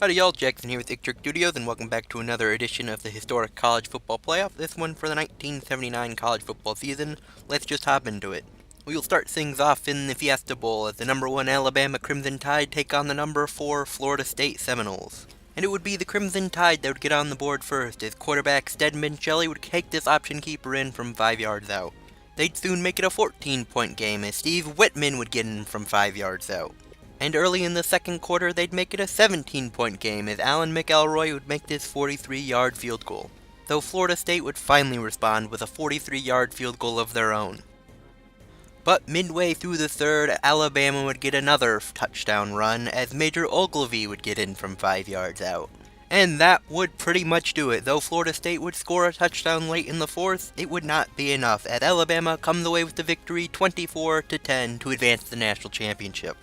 Howdy y'all, Jackson here with Icktrick Studios, and welcome back to another edition of the historic college football playoff, this one for the 1979 college football season. Let's just hop into it. We'll start things off in the Fiesta Bowl as the number 1 Alabama Crimson Tide take on the number 4 Florida State Seminoles. And it would be the Crimson Tide that would get on the board first, as quarterback Steadman Shealy would kick this option keeper in from 5 yards out. They'd soon make it a 14-point game as Steve Whitman would get in from 5 yards out. And early in the second quarter, they'd make it a 17-point game as Alan McElroy would make this 43-yard field goal, though Florida State would finally respond with a 43-yard field goal of their own. But midway through the third, Alabama would get another touchdown run as Major Ogilvy would get in from 5 yards out. And that would pretty much do it. Though Florida State would score a touchdown late in the fourth, it would not be enough, as Alabama comes away with the victory 24-10 to advance the national championship.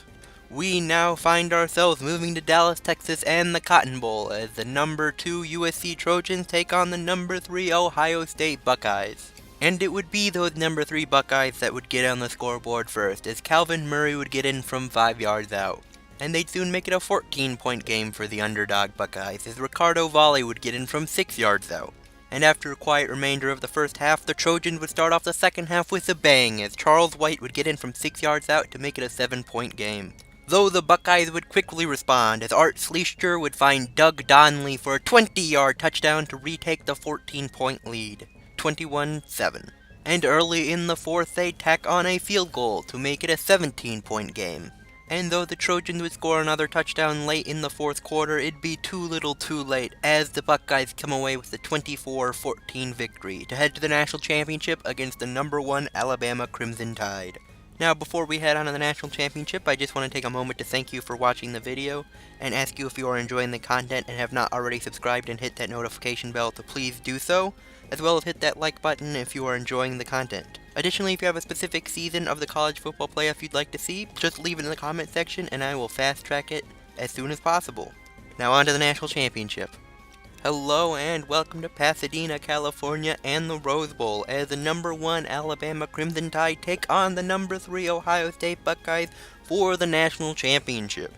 We now find ourselves moving to Dallas, Texas and the Cotton Bowl as the number 2 USC Trojans take on the number 3 Ohio State Buckeyes. And it would be those number 3 Buckeyes that would get on the scoreboard first, as Calvin Murray would get in from 5 yards out. And they'd soon make it a 14-point game for the underdog Buckeyes, as Ricardo Volley would get in from 6 yards out. And after a quiet remainder of the first half, the Trojans would start off the second half with a bang, as Charles White would get in from 6 yards out to make it a 7-point game. Though the Buckeyes would quickly respond, as Art Schlichter would find Doug Donnelly for a 20-yard touchdown to retake the 14-point lead, 21-7. And early in the fourth, they'd tack on a field goal to make it a 17-point game. And though the Trojans would score another touchdown late in the fourth quarter, it'd be too little too late, as the Buckeyes come away with the 24-14 victory to head to the national championship against the number 1 Alabama Crimson Tide. Now, before we head on to the national championship, I just want to take a moment to thank you for watching the video and ask you if you are enjoying the content and have not already subscribed and hit that notification bell to please do so, as well as hit that like button if you are enjoying the content. Additionally, if you have a specific season of the college football playoff you'd like to see, just leave it in the comment section and I will fast track it as soon as possible. Now on to the national championship. Hello and welcome to Pasadena, California and the Rose Bowl as the number 1 Alabama Crimson Tide take on the number 3 Ohio State Buckeyes for the national championship.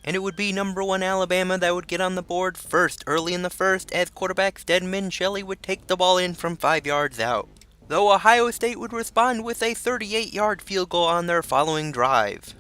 And it would be number 1 Alabama that would get on the board first early in the first as quarterback Steadman Shealy would take the ball in from 5 yards out, though Ohio State would respond with a 38-yard field goal on their following drive.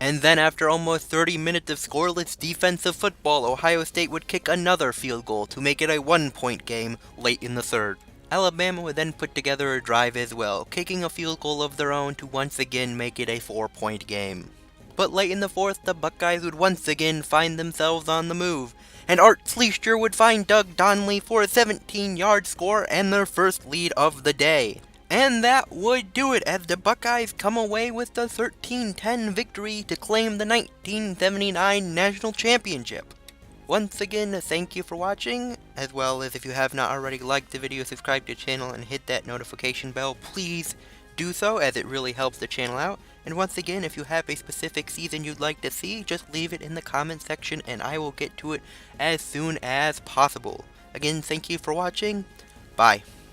And then after almost 30 minutes of scoreless defensive football, Ohio State would kick another field goal to make it a 1-point game late in the third. Alabama would then put together a drive as well, kicking a field goal of their own to once again make it a 4-point game. But late in the fourth, the Buckeyes would once again find themselves on the move, and Art Schlichter would find Doug Donnelly for a 17-yard score and their first lead of the day. And that would do it as the Buckeyes come away with the 13-10 victory to claim the 1979 National Championship. Once again, thank you for watching, as well as if you have not already liked the video, subscribe to the channel, and hit that notification bell, please do so as it really helps the channel out. And once again, if you have a specific season you'd like to see, just leave it in the comment section and I will get to it as soon as possible. Again, thank you for watching. Bye.